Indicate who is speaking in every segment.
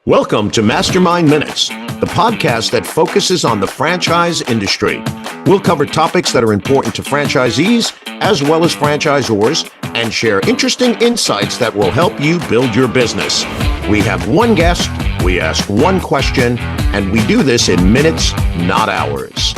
Speaker 1: Welcome to MasterMind Minutes, the podcast that focuses on the franchise industry. We'll cover topics that are important to franchisees as well as franchisors and share interesting insights that will help you build your business. We have one guest, we ask one question, and we do this in minutes, not hours.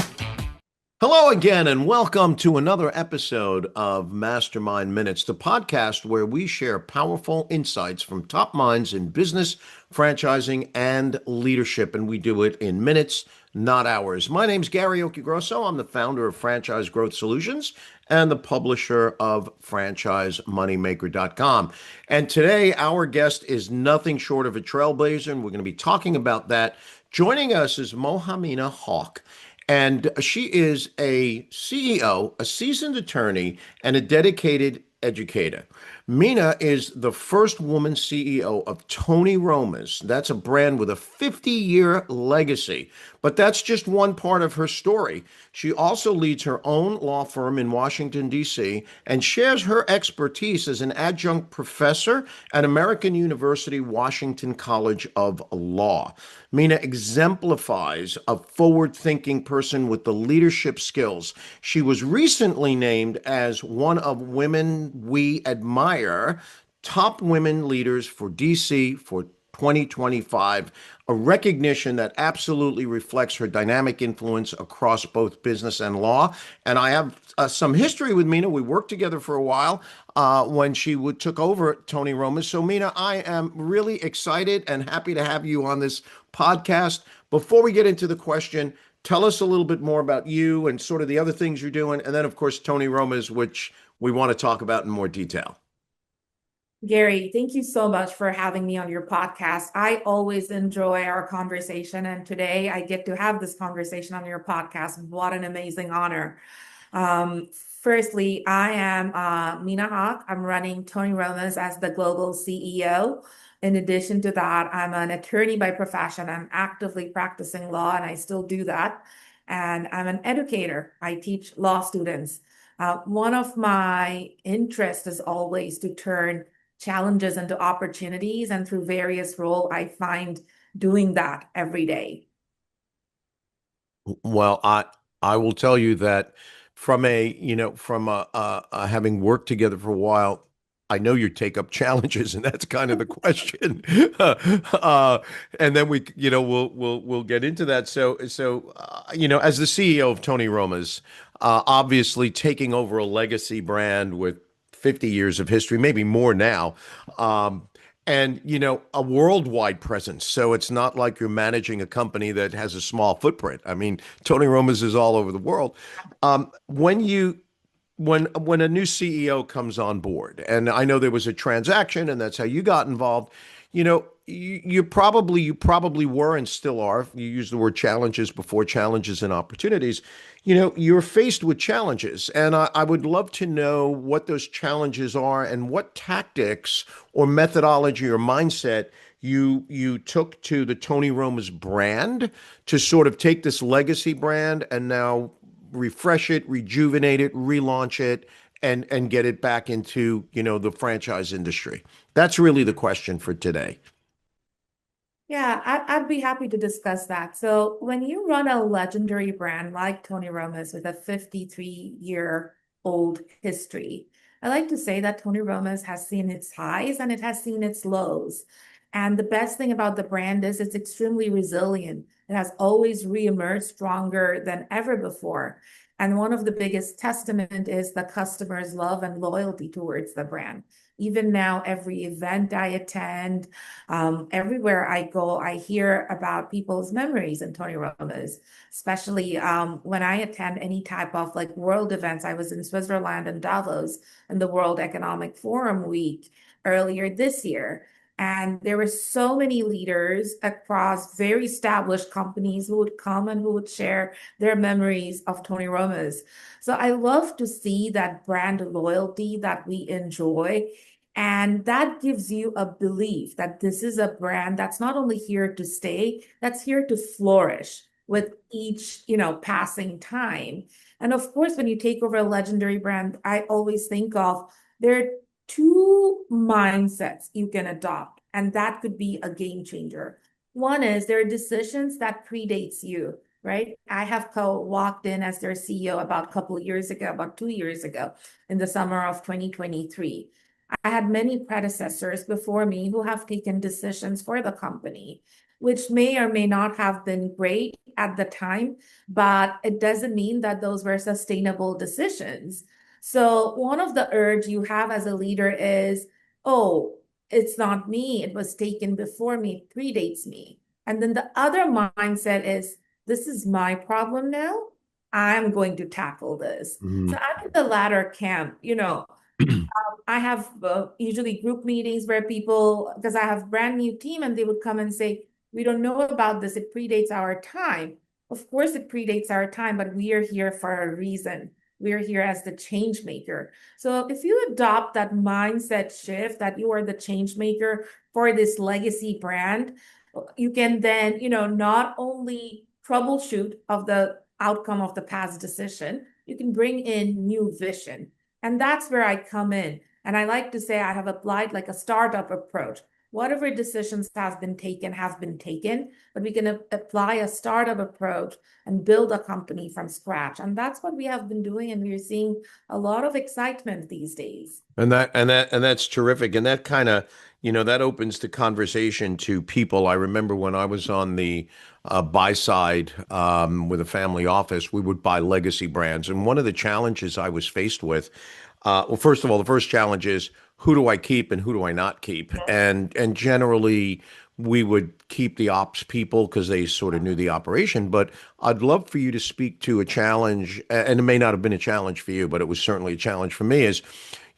Speaker 1: Hello again, and welcome to another episode of MasterMind Minutes, the podcast where we share powerful insights from top minds in business, franchising, and leadership, and we do it in minutes, not hours. My name's Gary Occhiogrosso. I'm the founder of Franchise Growth Solutions and the publisher of FranchiseMoneymaker.com. And today, our guest is nothing short of a trailblazer, and we're going to be talking about that. Joining us is Mohaimina Haque. And she is a CEO, a seasoned attorney, and a dedicated educator. Mina is the first woman CEO of Tony Roma's. That's a brand with a 50-year legacy. But that's just one part of her story. She also leads her own law firm in Washington, D.C., and shares her expertise as an adjunct professor at American University Washington College of Law. Mina exemplifies a forward-thinking person with the leadership skills. She was recently named as one of Women We Admire top women leaders for DC for 2025, a recognition that absolutely reflects her dynamic influence across both business and law. And I have some history with Mina. We worked together for a while when she took over Tony Roma. So Mina, I am really excited and happy to have you on this podcast. Before we get into the question, tell us a little bit more about you and sort of the other things you're doing. And then, of course, Tony Roma's, which we want to talk about in more detail.
Speaker 2: Gary, thank you so much for having me on your podcast. I always enjoy our conversation, and today I get to have this conversation on your podcast. What an amazing honor. Firstly, I am Mina Haque. I'm running Tony Roma's as the global CEO. In addition to that, I'm an attorney by profession. I'm actively practicing law, and I still do that. And I'm an educator. I teach law students. One of my interests is always to turn challenges into opportunities, and through various roles, I find doing that every day.
Speaker 1: Well, I will tell you that from having worked together for a while, I know you take up challenges, and that's kind of the question. And then we'll get into that. So as the CEO of Tony Roma's, obviously taking over a legacy brand with 50 years of history, maybe more now, and a worldwide presence. So it's not like you're managing a company that has a small footprint. I mean, Tony Roma's is all over the world. When a new CEO comes on board, and I know there was a transaction, and that's how you got involved, you probably were and still are. You use the word challenges before challenges and opportunities. You're faced with challenges, and I would love to know what those challenges are and what tactics or methodology or mindset you took to the Tony Roma's brand to sort of take this legacy brand and now refresh it, rejuvenate it, relaunch it, and get it back into, the franchise industry. That's really the question for today.
Speaker 2: Yeah, I'd be happy to discuss that. So when you run a legendary brand like Tony Roma's with a 53-year-old history, I like to say that Tony Roma's has seen its highs and it has seen its lows. And the best thing about the brand is it's extremely resilient. It has always reemerged stronger than ever before. And one of the biggest testament is the customers' love and loyalty towards the brand. Even now, every event I attend, everywhere I go, I hear about people's memories in Tony Roma's, especially when I attend any type of world events. I was in Switzerland and Davos in the World Economic Forum week earlier this year. And there were so many leaders across very established companies who would come and who would share their memories of Tony Roma's. So I love to see that brand loyalty that we enjoy. And that gives you a belief that this is a brand that's not only here to stay, that's here to flourish with each, passing time. And of course, when you take over a legendary brand, I always think of there are two mindsets you can adopt, and that could be a game changer. One is there are decisions that predates you, right? I have walked in as their CEO about a couple of years ago, about 2 years ago, in the summer of 2023. I had many predecessors before me who have taken decisions for the company, which may or may not have been great at the time, but it doesn't mean that those were sustainable decisions. So one of the urge you have as a leader is, oh, it's not me, it was taken before me, it predates me. And then the other mindset is, this is my problem now. I'm going to tackle this. So
Speaker 1: Mhm.
Speaker 2: I'm in the latter camp, I have usually group meetings where people, because I have brand new team, and they would come and say, "We don't know about this. It predates our time." Of course, it predates our time, but we are here for a reason. We are here as the change maker. So if you adopt that mindset shift that you are the change maker for this legacy brand, you can then, not only troubleshoot of the outcome of the past decision, you can bring in new vision. And that's where I come in. And I like to say I have applied like a startup approach. Whatever decisions have been taken, but we can apply a startup approach and build a company from scratch. And that's what we have been doing. And we're seeing a lot of excitement these days.
Speaker 1: And that's terrific. And that kind of, that opens the conversation to people. I remember when I was on the buy side with a family office, we would buy legacy brands. And one of the challenges I was faced with, well, first of all, the first challenge is who do I keep and who do I not keep? And generally we would keep the ops people because they sort of knew the operation. But I'd love for you to speak to a challenge, and it may not have been a challenge for you, but it was certainly a challenge for me, is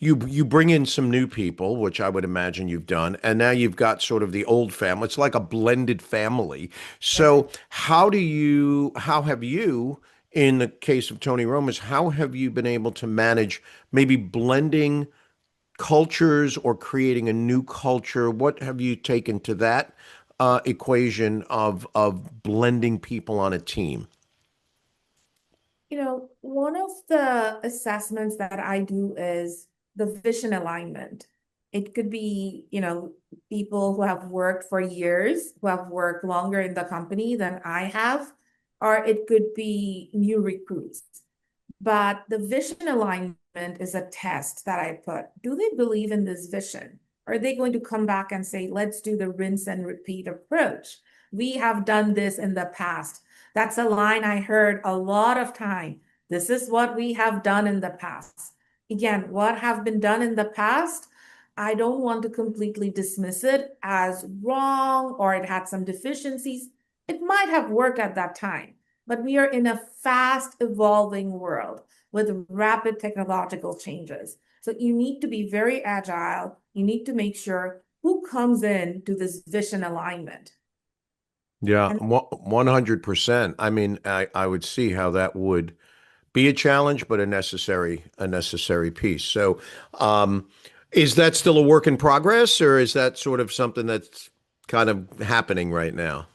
Speaker 1: you bring in some new people, which I would imagine you've done, and now you've got sort of the old family. It's like a blended family. So how have you, in the case of Tony Roma's, how have you been able to manage maybe blending cultures or creating a new culture? What have you taken to that equation of blending people on a team?
Speaker 2: One of the assessments that I do is the vision alignment. It could be, people who have worked for years, who have worked longer in the company than I have, or it could be new recruits. But the vision alignment is a test that I put. Do they believe in this vision? Are they going to come back and say, let's do the rinse and repeat approach? We have done this in the past. That's a line I heard a lot of time. This is what we have done in the past. Again, what have been done in the past, I don't want to completely dismiss it as wrong or it had some deficiencies. It might have worked at that time, but we are in a fast evolving world with rapid technological changes. So you need to be very agile. You need to make sure who comes in to this vision alignment.
Speaker 1: Yeah,
Speaker 2: And
Speaker 1: 100%. I mean, I would see how that would be a challenge, but a necessary piece. So, is that still a work in progress, or is that sort of something that's kind of happening right now?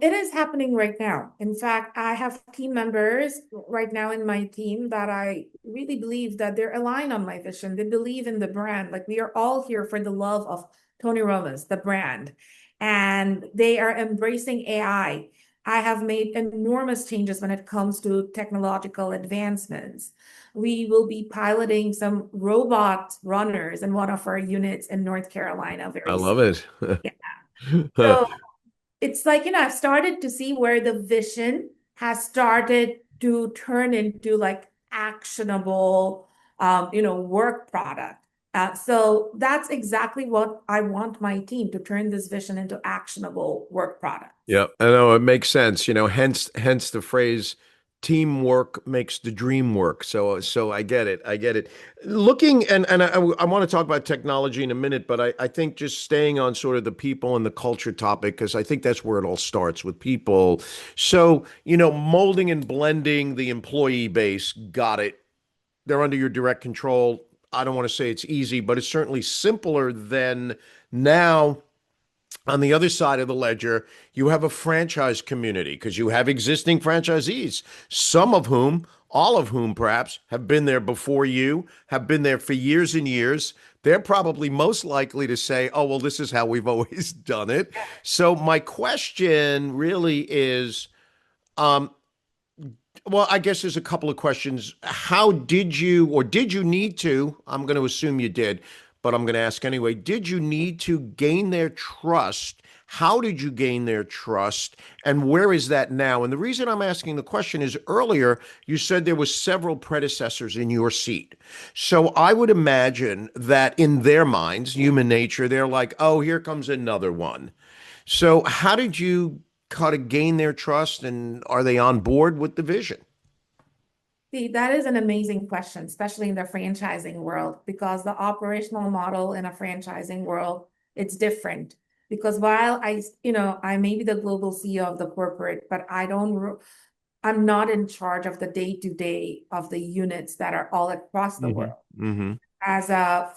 Speaker 2: It is happening right now. In fact, I have team members right now in my team that I really believe that they're aligned on my vision. They believe in the brand. Like we are all here for the love of Tony Roma's, the brand, and they are embracing AI. I have made enormous changes when it comes to technological advancements. We will be piloting some robot runners in one of our units in North Carolina
Speaker 1: I
Speaker 2: very
Speaker 1: love
Speaker 2: soon.
Speaker 1: it.
Speaker 2: Yeah. So it's like, I've started to see where the vision has started to turn into like actionable, work product. So that's exactly what I want my team to turn this vision into actionable work products.
Speaker 1: Yeah, I know it makes sense. Hence the phrase teamwork makes the dream work. So I get it. I get it. Looking and I want to talk about technology in a minute, but I think just staying on sort of the people and the culture topic, because I think that's where it all starts with people. So, molding and blending the employee base, got it. They're under your direct control. I don't want to say it's easy, but it's certainly simpler than now. On the other side of the ledger, you have a franchise community because you have existing franchisees, some of whom all of whom perhaps have been there before you, have been there for years and years. They're probably most likely to say, oh, well, this is how we've always done it. So my question really is, um, well, I guess there's a couple of questions. How did you, or did you need to, I'm going to assume you did, but I'm going to ask anyway, did you need to gain their trust? How did you gain their trust? And where is that now? And the reason I'm asking the question is earlier you said there was several predecessors in your seat. So I would imagine that in their minds, human nature, they're like, oh, here comes another one. So how did you kind of gain their trust, and are they on board with the vision?
Speaker 2: See, that is an amazing question, especially in the franchising world, because the operational model in a franchising world, it's different. Because while I may be the global CEO of the corporate, but I'm not in charge of the day-to-day of the units that are all across the
Speaker 1: Hmm.
Speaker 2: world.
Speaker 1: Hmm.
Speaker 2: As a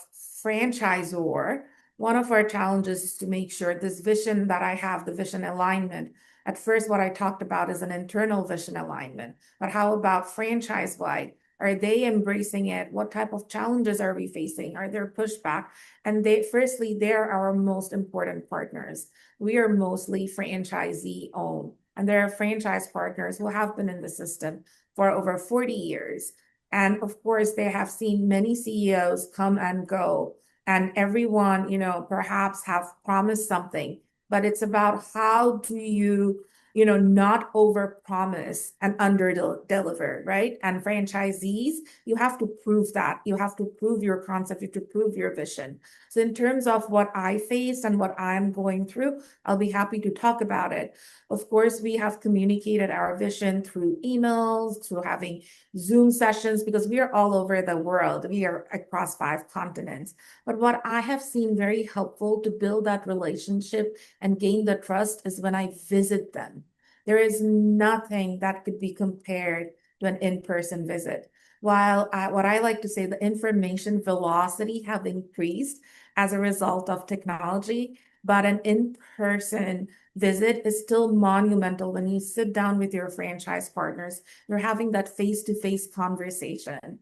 Speaker 2: franchisor, one of our challenges is to make sure this vision that I have, the vision alignment. At first, what I talked about is an internal vision alignment, but how about franchise wide? Are they embracing it? What type of challenges are we facing? Are there pushback? And firstly, they're our most important partners. We are mostly franchisee owned, and there are franchise partners who have been in the system for over 40 years. And of course, they have seen many CEOs come and go, and everyone, perhaps have promised something, but it's about how do you, not over promise and under deliver, right? And franchisees, you have to prove that. You have to prove your concept, you have to prove your vision. So, in terms of what I faced and what I'm going through, I'll be happy to talk about it. Of course, we have communicated our vision through emails, through having Zoom sessions, because we are all over the world. We are across 5 continents. But what I have seen very helpful to build that relationship and gain the trust is when I visit them. There is nothing that could be compared to an in-person visit. What I like to say, the information velocity have increased as a result of technology, but an in-person visit is still monumental when you sit down with your franchise partners. You're having that face-to-face conversation.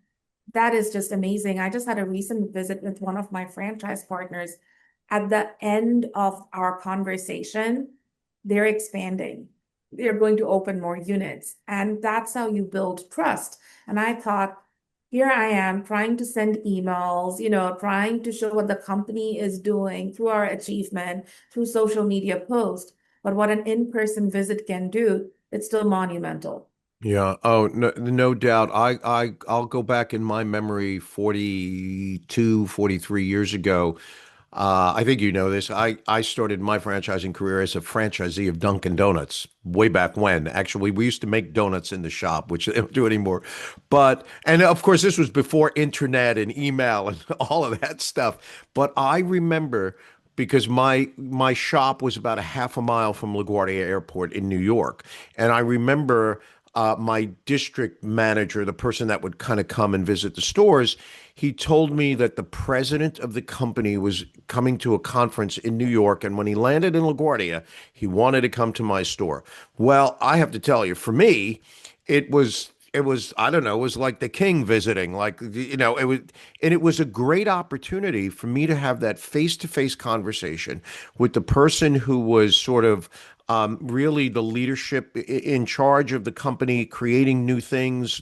Speaker 2: That is just amazing. I just had a recent visit with one of my franchise partners. At the end of our conversation, they're expanding. They're going to open more units. And that's how you build trust. And I thought, here I am trying to send emails, trying to show what the company is doing through our achievement, through social media posts. But what an in-person visit can do, it's still monumental.
Speaker 1: Yeah. Oh, no, no doubt. I'll go back in my memory 42, 43 years ago. I think you know this. I started my franchising career as a franchisee of Dunkin' Donuts way back when. Actually, we used to make donuts in the shop, which they don't do anymore. And of course, this was before internet and email and all of that stuff. But I remember because my shop was about a half a mile from LaGuardia Airport in New York, and I remember my district manager, the person that would kind of come and visit the stores, he told me that the president of the company was coming to a conference in New York, and when he landed in LaGuardia, he wanted to come to my store. Well, I have to tell you, for me, it was I don't know, it was like the king visiting, like it was a great opportunity for me to have that face-to-face conversation with the person who was sort of really the leadership in charge of the company, creating new things,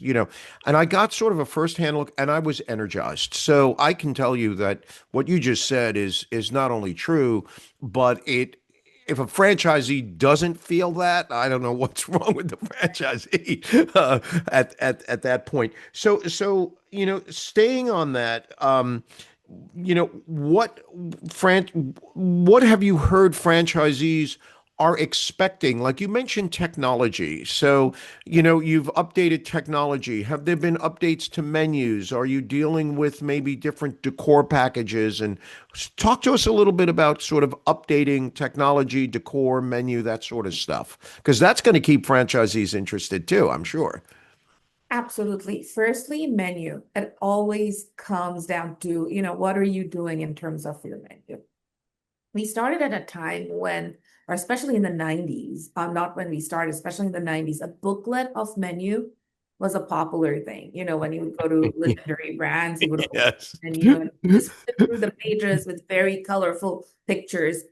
Speaker 1: and I got sort of a firsthand look, and I was energized. So I can tell you that what you just said is not only true, but if a franchisee doesn't feel that, I don't know what's wrong with the franchisee at that point. Staying on that, what have you heard franchisees are expecting? Like you mentioned technology. So, you've updated technology. Have there been updates to menus? Are you dealing with maybe different decor packages? And talk to us a little bit about sort of updating technology, decor, menu, that sort of stuff. Because that's going to keep franchisees interested too, I'm sure.
Speaker 2: Absolutely. Firstly, menu. It always comes down to, what are you doing in terms of your menu? We started at a time when, or especially in the 90s, not when we started, especially in the 90s, a booklet of menu was a popular thing. When you would go to legendary brands, you would open
Speaker 1: Yes.
Speaker 2: the menu and just flip through the pages with very colorful pictures.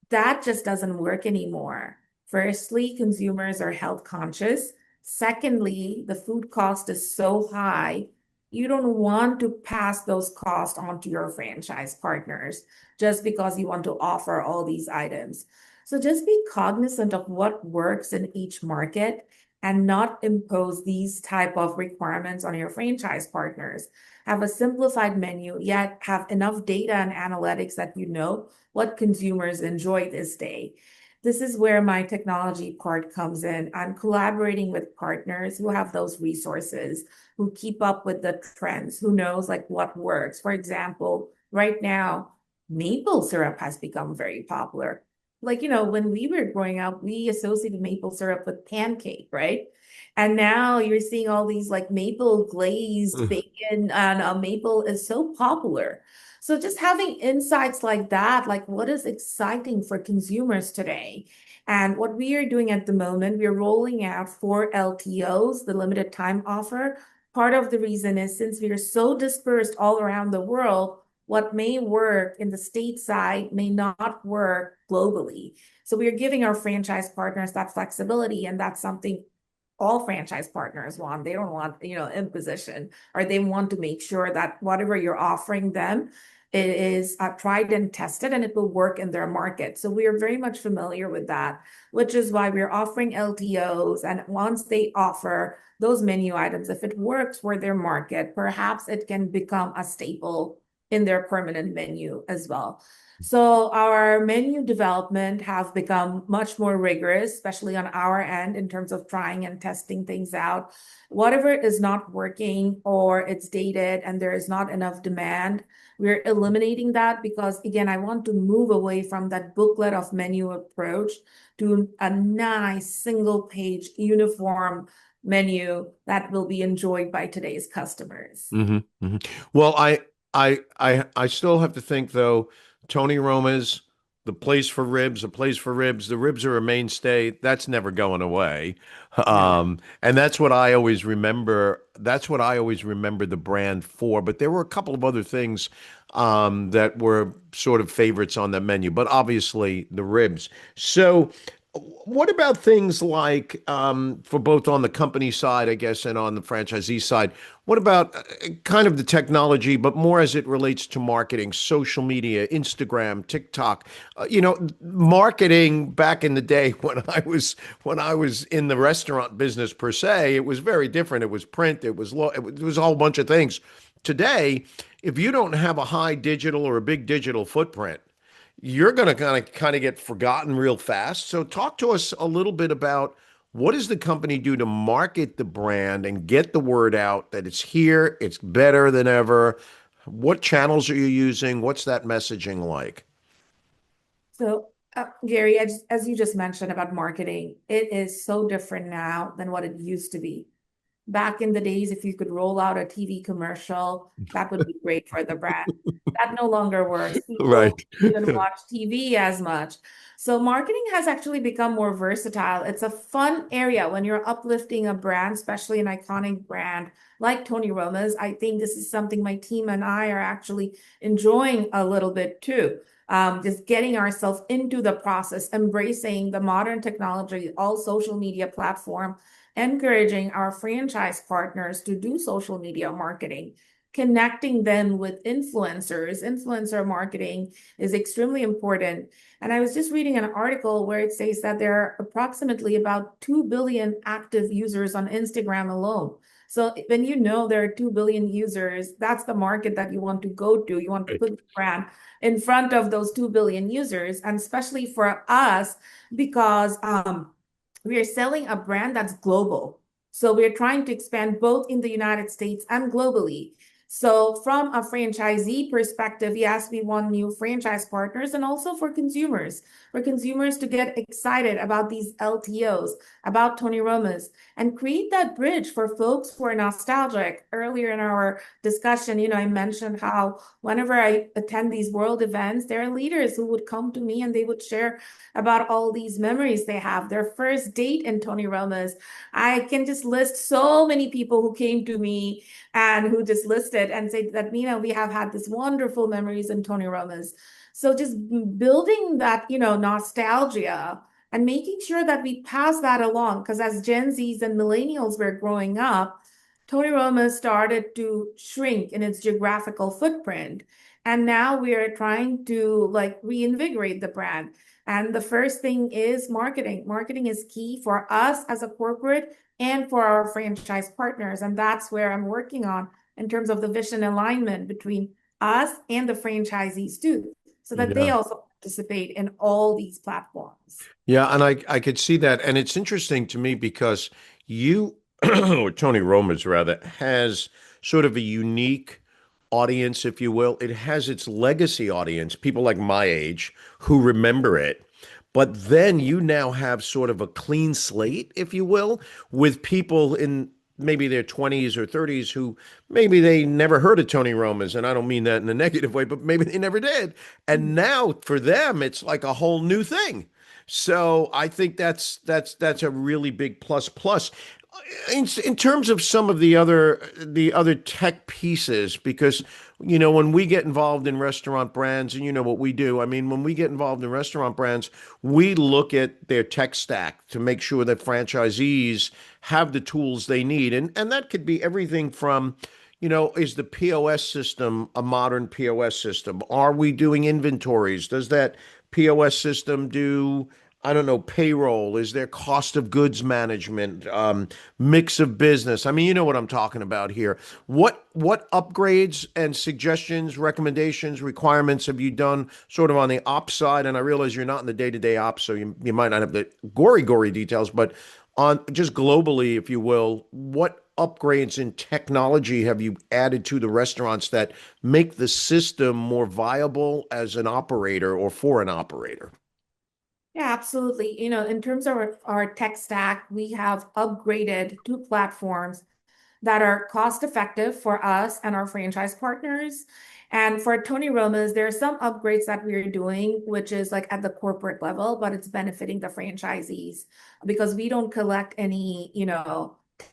Speaker 2: That just doesn't work anymore. Firstly, consumers are health conscious. Secondly, the food cost is so high, you don't want to pass those costs on to your franchise partners just because you want to offer all these items. So just be cognizant of what works in each market and not impose these type of requirements on your franchise partners. Have a simplified menu, yet have enough data and analytics that you know what consumers enjoy this day. This is where my technology part comes in. I'm collaborating with partners who have those resources, who keep up with the trends, who knows like what works. For example, right now, maple syrup has become very popular. Like, when we were growing up, we associated maple syrup with pancake, right? And now you're seeing all these like maple glazed bacon, and maple is so popular. So just having insights like that, like what is exciting for consumers today? And what we are doing at the moment, we're rolling out 4 LTOs, the limited time offer. Part of the reason is since we are so dispersed all around the world, what may work in the stateside may not work globally. So we are giving our franchise partners that flexibility, and that's something all franchise partners want. They don't want, imposition, or they want to make sure that whatever you're offering them, it is tried and tested and it will work in their market. So we are very much familiar with that, which is why we're offering LTOs. And once they offer those menu items, if it works for their market, perhaps it can become a staple in their permanent menu as well. So our menu development have become much more rigorous, especially on our end in terms of trying and testing things out. Whatever is not working or it's dated and there is not enough demand, we're eliminating that because again, I want to move away from that booklet of menu approach to a nice single page uniform menu that will be enjoyed by today's customers.
Speaker 1: Hmm. Hmm. Well, I still have to think though, Tony Roma's, the place for ribs, a place for ribs. The ribs are a mainstay. That's never going away.
Speaker 2: Yeah.
Speaker 1: And that's what I always remember. That's what I always remember the brand for. But there were a couple of other things that were sort of favorites on the menu, but obviously the ribs. So what about things like, for both on the company side, I guess, and on the franchisee side? What about kind of the technology, but more as it relates to marketing, social media, Instagram, TikTok? Marketing back in the day when I was in the restaurant business per se, it was very different. It was print, it was a whole bunch of things. Today, if you don't have a high digital or a big digital footprint, you're going to kind of get forgotten real fast. So talk to us a little bit about what does the company do to market the brand and get the word out that it's here, it's better than ever. What channels are you using? What's that messaging like?
Speaker 2: So, Gary, as you just mentioned about marketing, it is so different now than what it used to be. Back in the days, if you could roll out a TV commercial, that would be great for the brand. That no longer works. People
Speaker 1: Right.
Speaker 2: even watch TV as much. So marketing has actually become more versatile. It's a fun area when you're uplifting a brand, especially an iconic brand like Tony Roma's. I think this is something my team and I are actually enjoying a little bit too. Just getting ourselves into the process, embracing the modern technology, all social media platform, encouraging our franchise partners to do social media marketing, connecting them with influencers. Influencer marketing is extremely important. And I was just reading an article where it says that there are approximately about 2 billion active users on Instagram alone. So when you know there are 2 billion users, that's the market that you want to go to. You want to put the brand in front of those 2 billion users, and especially for us, because we are selling a brand that's global. So we're trying to expand both in the United States and globally. So from a franchisee perspective, yes, we want new franchise partners and also for consumers to get excited about these LTOs, about Tony Roma's, and create that bridge for folks who are nostalgic. Earlier in our discussion, I mentioned how whenever I attend these world events, there are leaders who would come to me and they would share about all these memories they have, their first date in Tony Roma's. I can just list so many people who came to me and who just listed and said that, we have had this wonderful memories in Tony Roma's. So just building that, nostalgia and making sure that we pass that along. Because as Gen Zs and millennials were growing up, Tony Roma started to shrink in its geographical footprint. And now we are trying to like reinvigorate the brand. And the first thing is marketing. Marketing is key for us as a corporate and for our franchise partners. And that's where I'm working on in terms of the vision alignment between us and the franchisees too, so that they
Speaker 1: Yeah.
Speaker 2: also participate in all these platforms.
Speaker 1: Yeah, and I could see that. And it's interesting to me because you, or Tony Roma's rather, has sort of a unique audience, if you will. It has its legacy audience, people like my age who remember it. But then you now have sort of a clean slate, if you will, with people in maybe their 20s or 30s who maybe they never heard of Tony Roma's. And I don't mean that in a negative way, but maybe they never did. And now for them, it's like a whole new thing. So I think that's a really big plus plus in terms of some of the other tech pieces, because when we get involved in restaurant brands, and you know what we do. I mean, when we get involved in restaurant brands, we look at their tech stack to make sure that franchisees have the tools they need, and that could be everything from, is the POS system a modern POS system? Are we doing inventories? Does that POS system do, I don't know, payroll? Is there cost of goods management, mix of business? I mean, you know what I'm talking about here. What upgrades and suggestions, recommendations, requirements have you done sort of on the ops side? And I realize you're not in the day-to-day ops, so you might not have the gory details, but on just globally, if you will, what upgrades in technology have you added to the restaurants that make the system more viable as an operator or for an operator?
Speaker 2: Yeah, absolutely. In terms of our tech stack, we have upgraded two platforms that are cost effective for us and our franchise partners. And for Tony Roma's, there are some upgrades that we're doing, which is like at the corporate level, but it's benefiting the franchisees because we don't collect any,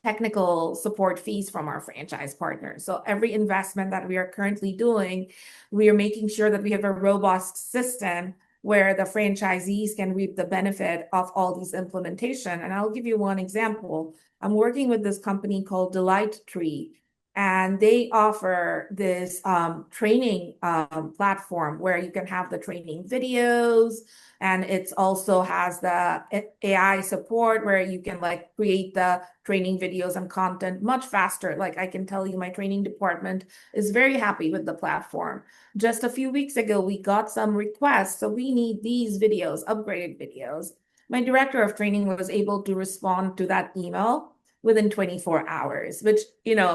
Speaker 2: technical support fees from our franchise partners. So every investment that we are currently doing, we are making sure that we have a robust system where the franchisees can reap the benefit of all these implementation. And I'll give you one example. I'm working with this company called Delight Tree, and they offer this training platform where you can have the training videos, and it also has the AI support where you can like create the training videos and content much faster. Like I can tell you, my training department is very happy with the platform. Just a few weeks ago, we got some requests, so we need these videos, upgraded videos. My director of training was able to respond to that email within 24 hours, which,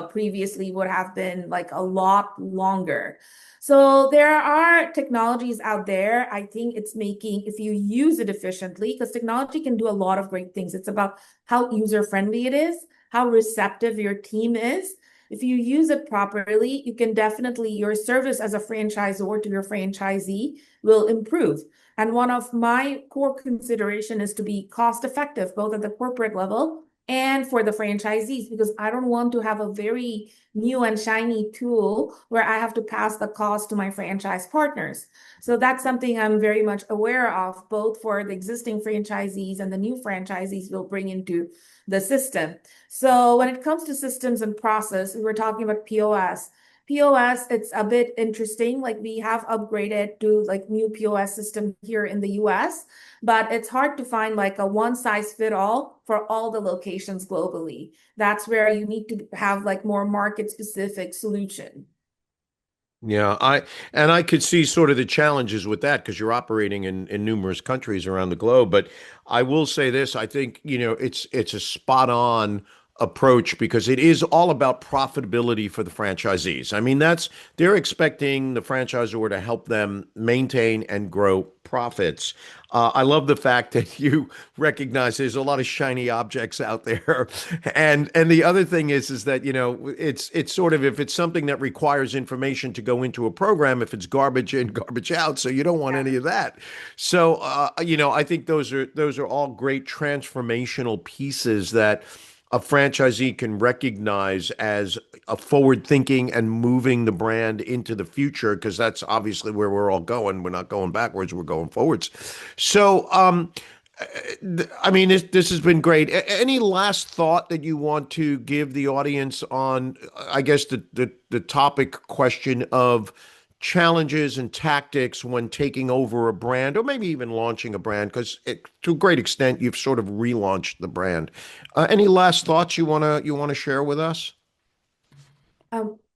Speaker 2: previously would have been like a lot longer. So there are technologies out there. I think it's making, if you use it efficiently, because technology can do a lot of great things. It's about how user-friendly it is, how receptive your team is. If you use it properly, you can definitely, your service as a franchisor to your franchisee will improve. And one of my core consideration is to be cost effective, both at the corporate level and for the franchisees, because I don't want to have a very new and shiny tool where I have to pass the cost to my franchise partners. So that's something I'm very much aware of, both for the existing franchisees and the new franchisees we'll bring into the system. So when it comes to systems and process, we were talking about POS. POS, it's a bit interesting. Like we have upgraded to like new POS system here in the US, but it's hard to find like a one size fit all for all the locations globally. That's where you need to have like more market specific solution.
Speaker 1: Yeah, I could see sort of the challenges with that because you're operating in numerous countries around the globe. But I will say this, I think, it's a spot on approach because it is all about profitability for the franchisees. I mean, they're expecting the franchisor to help them maintain and grow profits. I love the fact that you recognize there's a lot of shiny objects out there, and the other thing is that it's sort of if it's something that requires information to go into a program, if it's garbage in, garbage out, so you don't want any of that. So I think those are all great transformational pieces that a franchisee can recognize as a forward thinking and moving the brand into the future because that's obviously where we're all going. We're not going backwards, we're going forwards. So, I mean, this has been great. Any last thought that you want to give the audience on, I guess, the topic question of challenges and tactics when taking over a brand, or maybe even launching a brand? Because to a great extent, you've sort of relaunched the brand. Any last thoughts you wanna share with us?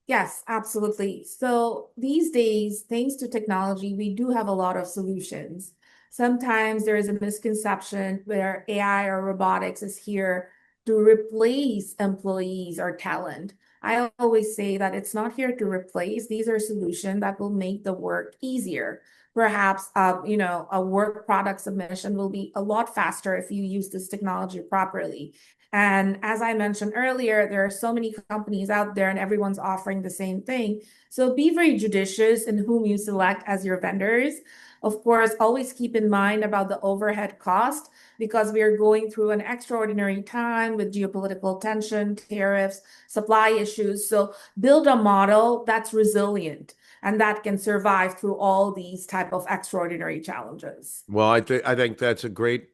Speaker 2: Yes, absolutely. So these days, thanks to technology, we do have a lot of solutions. Sometimes there is a misconception where AI or robotics is here to replace employees or talent. I always say that it's not here to replace. These are solutions that will make the work easier. Perhaps, a work product submission will be a lot faster if you use this technology properly. And as I mentioned earlier, there are so many companies out there and everyone's offering the same thing. So be very judicious in whom you select as your vendors. Of course, always keep in mind about the overhead cost because we are going through an extraordinary time with geopolitical tension, tariffs, supply issues. So build a model that's resilient and that can survive through all these type of extraordinary challenges.
Speaker 1: Well, I think that's a great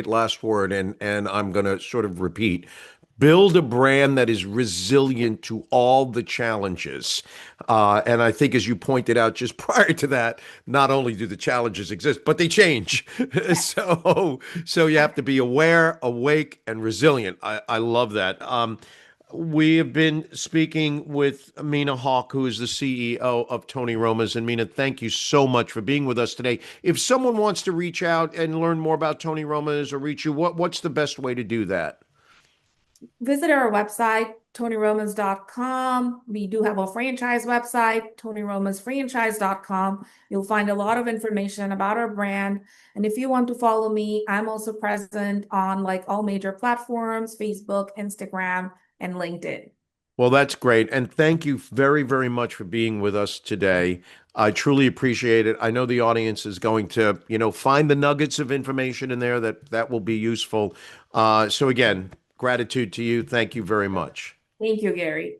Speaker 1: last word, and I'm going to sort of repeat. Build a brand that is resilient to all the challenges. And I think, as you pointed out just prior to that, not only do the challenges exist, but they change. So you have to be aware, awake, and resilient. I love that. We have been speaking with Mina Haque, who is the CEO of Tony Roma's. And Mina, thank you so much for being with us today. If someone wants to reach out and learn more about Tony Roma's or reach you, what's the best way to do that?
Speaker 2: Visit our website, tonyromas.com. We do have a franchise website, tonyromasfranchise.com. You'll find a lot of information about our brand. And if you want to follow me, I'm also present on like all major platforms, Facebook, Instagram, and LinkedIn.
Speaker 1: Well, that's great. And thank you very, very much for being with us today. I truly appreciate it. I know the audience is going to, find the nuggets of information in there that will be useful. So again, gratitude to you. Thank you very much.
Speaker 2: Thank you, Gary.